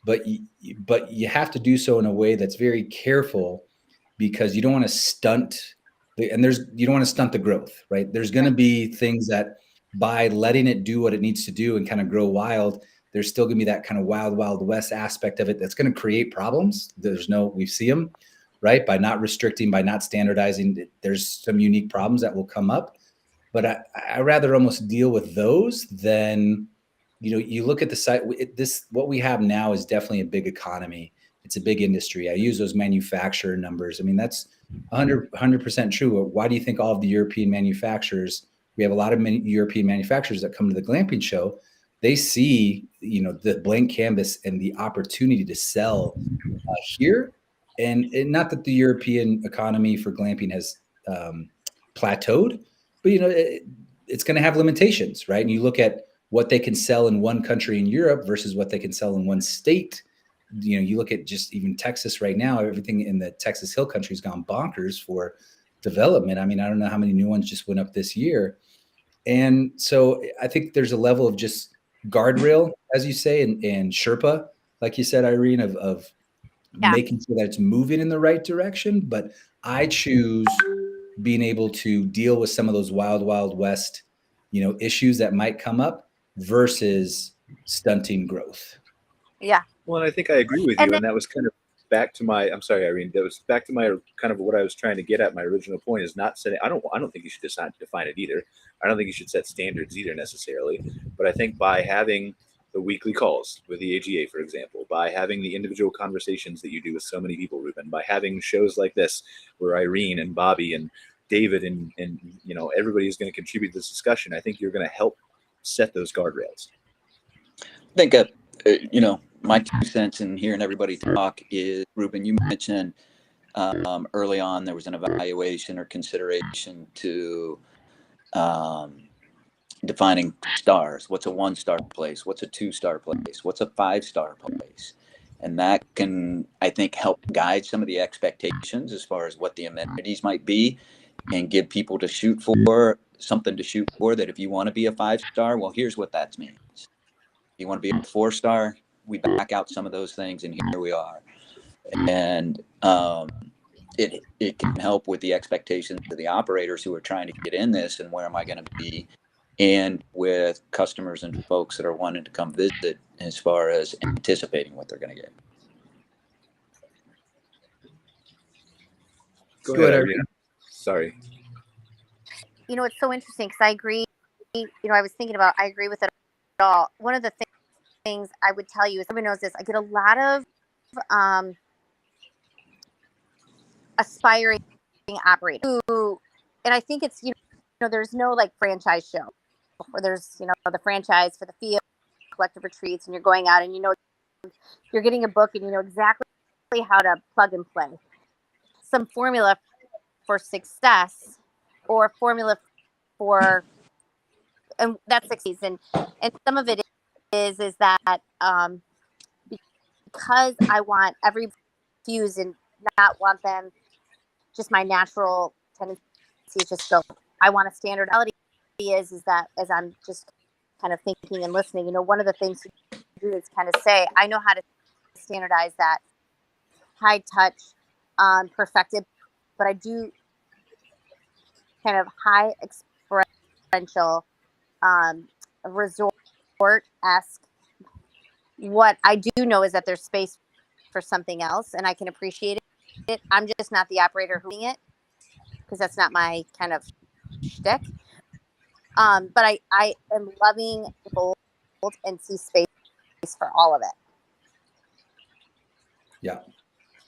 But you have to do so in a way that's very careful, because you don't want to stunt you don't want to stunt the growth, right? There's going to be things that by letting it do what it needs to do and kind of grow wild, there's still going to be that kind of wild, wild west aspect of it that's going to create problems. We see them, right? By not restricting, by not standardizing, there's some unique problems that will come up. But I rather almost deal with those than, you look at the site. What we have now is definitely a big economy. It's a big industry. I use those manufacturer numbers. I mean, that's 100% true. Why do you think all of the European manufacturers, we have a lot of European manufacturers that come to the glamping show, they see, the blank canvas and the opportunity to sell here. And not that the European economy for glamping has plateaued, but, it's going to have limitations, right? And you look at what they can sell in one country in Europe versus what they can sell in one state. You look at just even Texas right now, everything in the Texas Hill Country has gone bonkers for development. I mean, I don't know how many new ones just went up this year. And so I think there's a level of just guardrail, as you say, and Sherpa, like you said, Irene, of making sure that it's moving in the right direction. But I choose being able to deal with some of those wild, wild west, issues that might come up versus stunting growth. Yeah. Well, and I think I agree with you. And that was kind of back to my, I'm sorry, Irene, that was back to my kind of what I was trying to get at. My original point is not setting, I don't think you should define it either. I don't think you should set standards either necessarily. But I think by having the weekly calls with the AGA, for example, by having the individual conversations that you do with so many people, Ruben, by having shows like this where Irene and Bobby and David and everybody is going to contribute to this discussion, I think you're going to help set those guardrails. I think, my 2 cents in hearing everybody talk is, Ruben, you mentioned early on there was an evaluation or consideration to defining stars. What's a 1-star place? What's a 2-star place? What's a 5-star place? And that can, I think, help guide some of the expectations as far as what the amenities might be, and give people to shoot for something to shoot for, that if you want to be a 5-star, well, here's what that means. If you want to be a 4-star, we back out some of those things, and here we are. And it can help with the expectations of the operators who are trying to get in this, and where am I going to be, and with customers and folks that are wanting to come visit, as far as anticipating what they're going to get. Go ahead, Irene. Sorry. It's so interesting because I agree. I was thinking about, I agree with it all. One of the things I would tell you is, everyone knows this, I get a lot of aspiring operators who, and I think it's, there's no like franchise show where there's, the franchise for the field, collective retreats, and you're going out and you're getting a book and you know exactly how to plug and play some formula for success, or formula for, and that's success. And some of it is that because I want every fuse and not want them just my natural tendency is just go. I want a standardality is that as I'm just kind of thinking and listening, one of the things to do is kind of say, I know how to standardize that high touch, perfected, but I do kind of high experiential, resort-esque, what I do know is that there's space for something else, and I can appreciate it. I'm just not the operator who's doing it, because that's not my kind of shtick. But I am loving bold and see space for all of it. Yeah.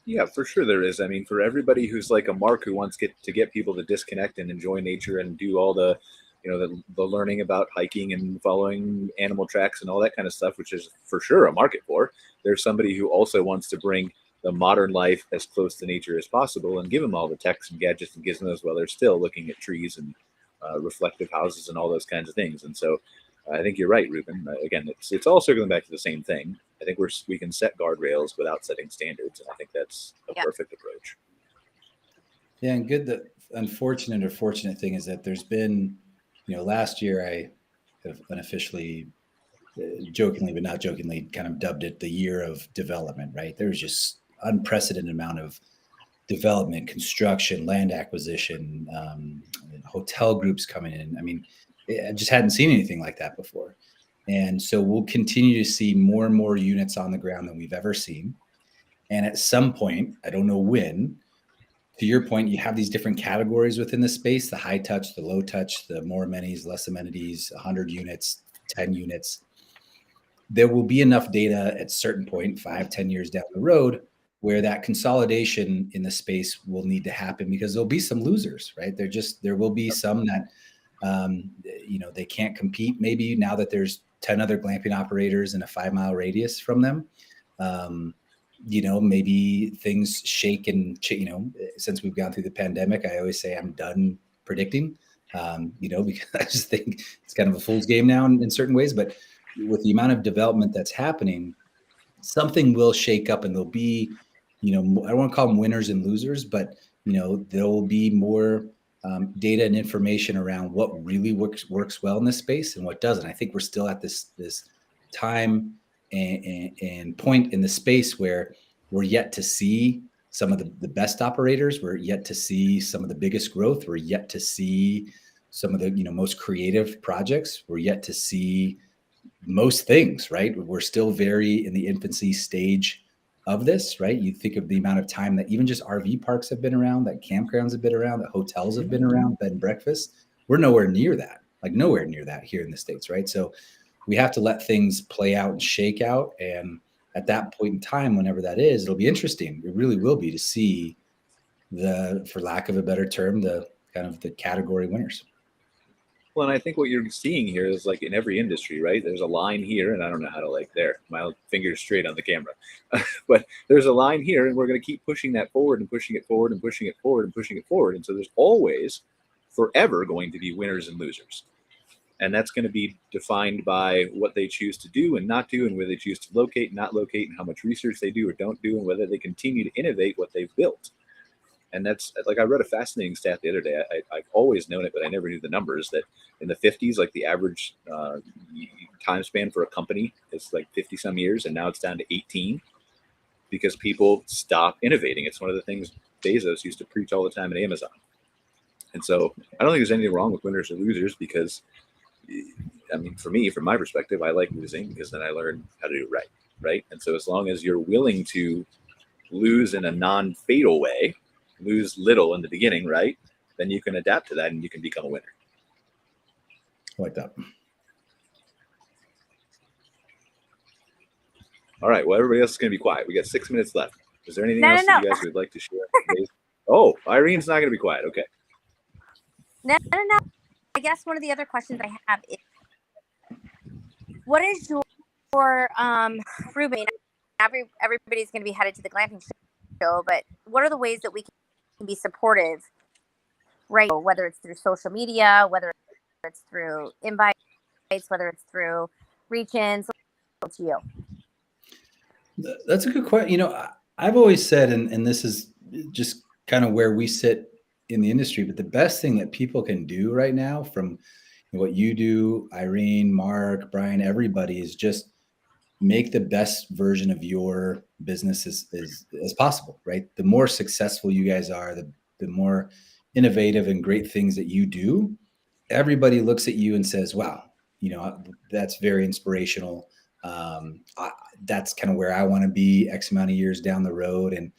Yeah, for sure there is. I mean, for everybody who's like a Mark who wants to get people to disconnect and enjoy nature and do all the, the learning about hiking and following animal tracks and all that kind of stuff, which is for sure a market for. There's somebody who also wants to bring the modern life as close to nature as possible and give them all the techs and gadgets and gizmos while they're still looking at trees and reflective houses and all those kinds of things. And so I think you're right, Ruben. Again, it's all circling back to the same thing. I think we can set guardrails without setting standards, and I think that's a perfect approach. Yeah, and good. The unfortunate or fortunate thing is that there's been, last year I have unofficially, jokingly but not jokingly, kind of dubbed it the year of development. Right? There's just unprecedented amount of development, construction, land acquisition, hotel groups coming in. I mean, I just hadn't seen anything like that before. And so we'll continue to see more and more units on the ground than we've ever seen. And at some point, I don't know when, to your point, you have these different categories within the space, the high touch, the low touch, the more amenities, less amenities, 100 units, 10 units. There will be enough data at a certain point, 5-10 years down the road, where that consolidation in the space will need to happen, because there'll be some losers, right? There will be some that, they can't compete. Maybe now that there's 10 other glamping operators in a 5-mile radius from them, maybe things shake and, since we've gone through the pandemic, I always say I'm done predicting, because I just think it's kind of a fool's game now in certain ways. But with the amount of development that's happening, something will shake up, and there'll be, I don't want to call them winners and losers, but, there will be more data and information around what really works well in this space and what doesn't. I think we're still at this time and point in the space where we're yet to see some of the best operators. We're yet to see some of the biggest growth. We're yet to see some of the most creative projects. We're yet to see most things, right? We're still very in the infancy stage of this, right? You think of the amount of time that even just RV parks have been around, that campgrounds have been around, that hotels have been around, bed and breakfast. We're nowhere near that, nowhere near that here in the States, right? So we have to let things play out and shake out. And at that point in time, whenever that is, it'll be interesting. It really will be, to see for lack of a better term, the kind of the category winners. Well, and I think what you're seeing here is like in every industry, right? There's a line here, and I don't know how to my finger's straight on the camera, but there's a line here, and we're going to keep pushing that forward and pushing it forward and pushing it forward and pushing it forward. And so there's always forever going to be winners and losers. And that's going to be defined by what they choose to do and not do, and where they choose to locate and not locate, and how much research they do or don't do, and whether they continue to innovate what they've built. And that's like, I read a fascinating stat the other day. I've always known it, but I never knew the numbers, that in the 50s, like the average time span for a company is like 50 some years. And now it's down to 18 because people stop innovating. It's one of the things Bezos used to preach all the time at Amazon. And so I don't think there's anything wrong with winners or losers, because I mean, for me, from my perspective, I like losing because then I learn how to do it right? And so as long as you're willing to lose in a non-fatal way, lose little in the beginning, right, then you can adapt to that and you can become a winner. I like that. All right. Well, everybody else is going to be quiet. We got 6 minutes left. Is there anything else that you guys would like to share? Oh, Irene's not going to be quiet. Okay. No. I guess one of the other questions I have is, what is your Ruben? Everybody's going to be headed to the Glamping Show, but what are the ways that we can be supportive, right? Whether it's through social media, whether it's through invites, whether it's through reach-ins. To you. That's a good question. I've always said, and this is just kind of where we sit in the industry, but the best thing that people can do right now, from what you do, Irene, Mark, Brian, everybody, is just make the best version of your business as possible, right? The more successful you guys are, the more innovative and great things that you do, everybody looks at you and says, wow, that's very inspirational. that's kind of where I want to be X amount of years down the road. And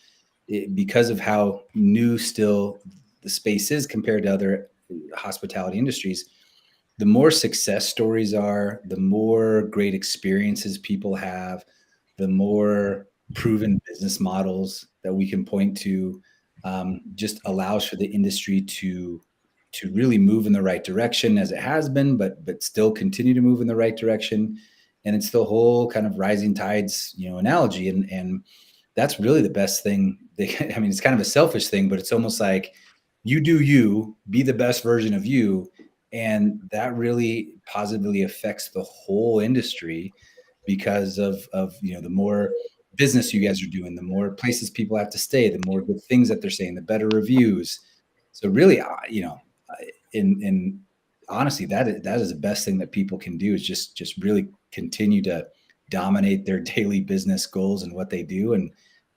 because of how new still the space is compared to other hospitality industries, the more success stories are, the more great experiences people have, the more proven business models that we can point to, just allows for the industry to really move in the right direction as it has been, but still continue to move in the right direction. And it's the whole kind of rising tides, analogy. And that's really the best thing. I mean, it's kind of a selfish thing, but it's almost like you do you, be the best version of you. And that really positively affects the whole industry because of the more business you guys are doing, the more places people have to stay, the more good things that they're saying, the better reviews. So really, in honestly, that is the best thing that people can do, is just really continue to dominate their daily business goals and what they do. And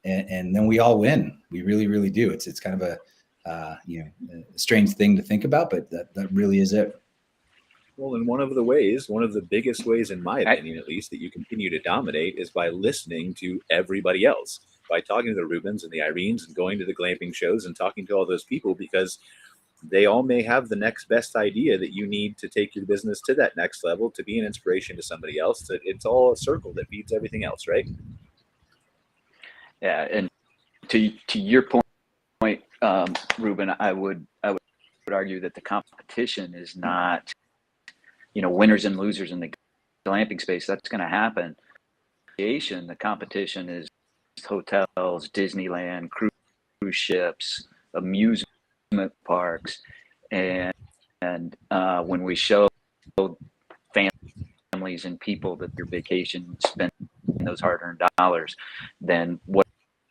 then we all win. We really, really do. It's kind of a strange thing to think about, but that really is it. Well, and one of the biggest ways, in my opinion, at least, that you continue to dominate is by listening to everybody else, by talking to the Rubens and the Irenes and going to the glamping shows and talking to all those people, because they all may have the next best idea that you need to take your business to that next level, to be an inspiration to somebody else. It's all a circle that feeds everything else, right? Yeah, and to your point, Ruben, I would argue that the competition is not, winners and losers in the glamping space. That's going to happen. The competition is hotels, Disneyland, cruise ships, amusement parks, and when we show families and people that their vacation spend those hard-earned dollars, then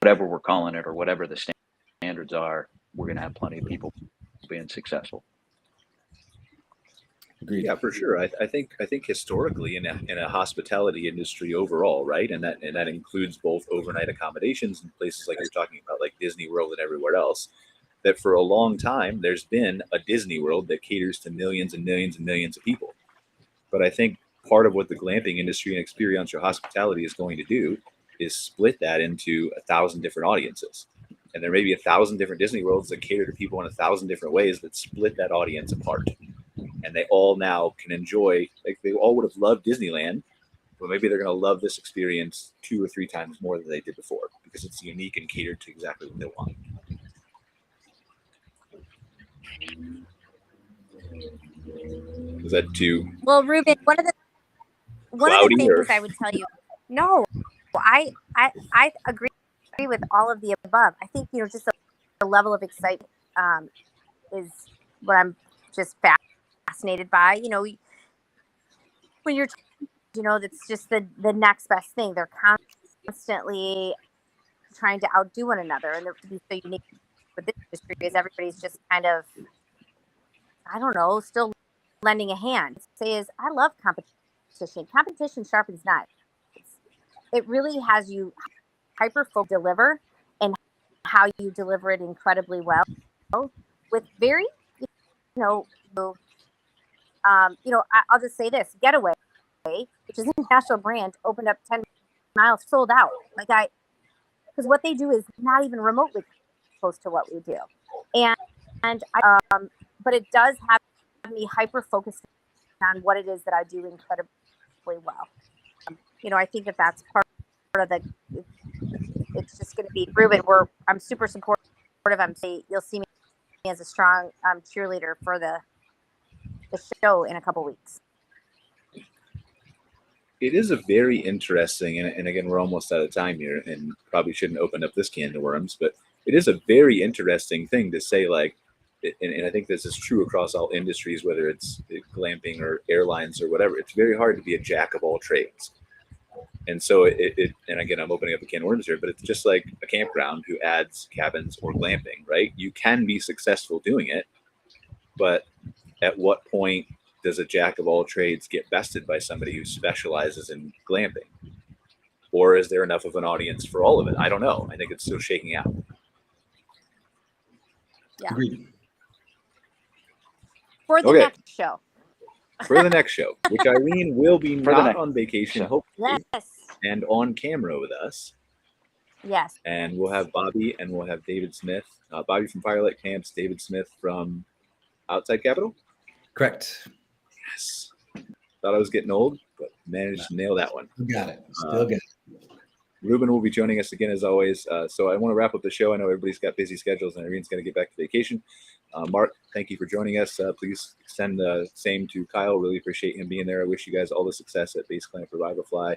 whatever we're calling it or whatever the standards are, we're going to have plenty of people being successful. Agreed. Yeah, for sure. I think historically in a hospitality industry overall, right, and that includes both overnight accommodations and places like you're talking about, like Disney World and everywhere else, that for a long time there's been a Disney World that caters to millions and millions and millions of people. But I think part of what the glamping industry and experiential hospitality is going to do is split that into 1,000 different audiences. And there may be 1,000 different Disney Worlds that cater to people in 1,000 different ways that split that audience apart. And they all now can enjoy, like they all would have loved Disneyland, but maybe they're going to love this experience 2 or 3 times more than they did before, because it's unique and catered to exactly what they want. Is that too? Well, Ruben, one of the things I would tell you, no, I agree with all of the above. I think, just the level of excitement is what I'm just fascinated by. When you're, that's just the next best thing. They're constantly trying to outdo one another, and to be so unique with this industry is everybody's just kind of, I don't know, still lending a hand. I love competition. Competition sharpens knives. It really has you hyper-focused deliver, and how you deliver it incredibly well with very, I'll just say this: Getaway, which is a national brand, opened up 10 miles, sold out. Because what they do is not even remotely close to what we do, but it does have me hyper focused on what it is that I do incredibly well. I think that's part of the. It's just going to be Ruben. I'm super supportive. You'll see me as a strong cheerleader for the show in a couple weeks. It is a very interesting, and again, we're almost out of time here, and probably shouldn't open up this can of worms, but it is a very interesting thing to say, and I think this is true across all industries, whether it's glamping or airlines or whatever. It's very hard to be a jack of all trades. And so and again, I'm opening up a can of worms here, but it's just like a campground who adds cabins or glamping, right? You can be successful doing it, but at what point does a jack of all trades get bested by somebody who specializes in glamping? Or is there enough of an audience for all of it? I don't know. I think it's still shaking out. Yeah. Agreed. For the next show. For the next show, which Irene will be not on vacation, hopefully. Yes. and on camera with us. Yes. And we'll have Bobby and we'll have David Smith. Bobby from Firelight Camps, David Smith from Outside Capital. Correct. Yes. Thought I was getting old, but managed to nail that one. You got it. Still got it. Ruben will be joining us again as always. So I want to wrap up the show. I know everybody's got busy schedules and Irene's going to get back to vacation. Mark, thank you for joining us. Please send the same to Kyle. Really appreciate him being there. I wish you guys all the success at BaseGlamp ReVivify,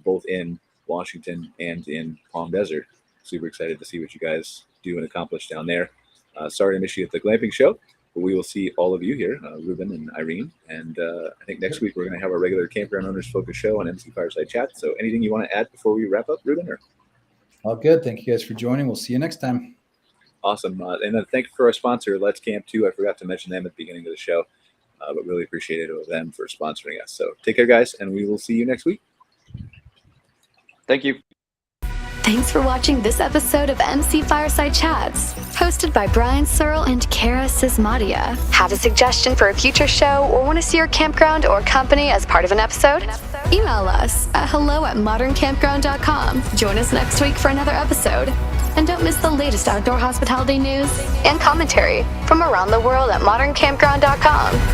both in Washington and in Palm Desert. Super excited to see what you guys do and accomplish down there. Sorry to miss you at the Glamping Show, but we will see all of you here, Ruben and Irene. And I think next week we're going to have our regular Campground Owners Focus Show on MC Fireside Chat. So anything you want to add before we wrap up, Ruben? Or? All good. Thank you guys for joining. We'll see you next time. Awesome. And then thank you for our sponsor, Let's Camp 2. I forgot to mention them at the beginning of the show, but really appreciated it with them for sponsoring us. So take care, guys, and we will see you next week. Thank you. Thanks for watching this episode of MC Fireside Chats, hosted by Brian Searl and Cara Csizmadia. Have a suggestion for a future show or want to see your campground or company as part of an episode? Email us at hello@moderncampground.com. Join us next week for another episode. And don't miss the latest outdoor hospitality news and commentary from around the world at moderncampground.com.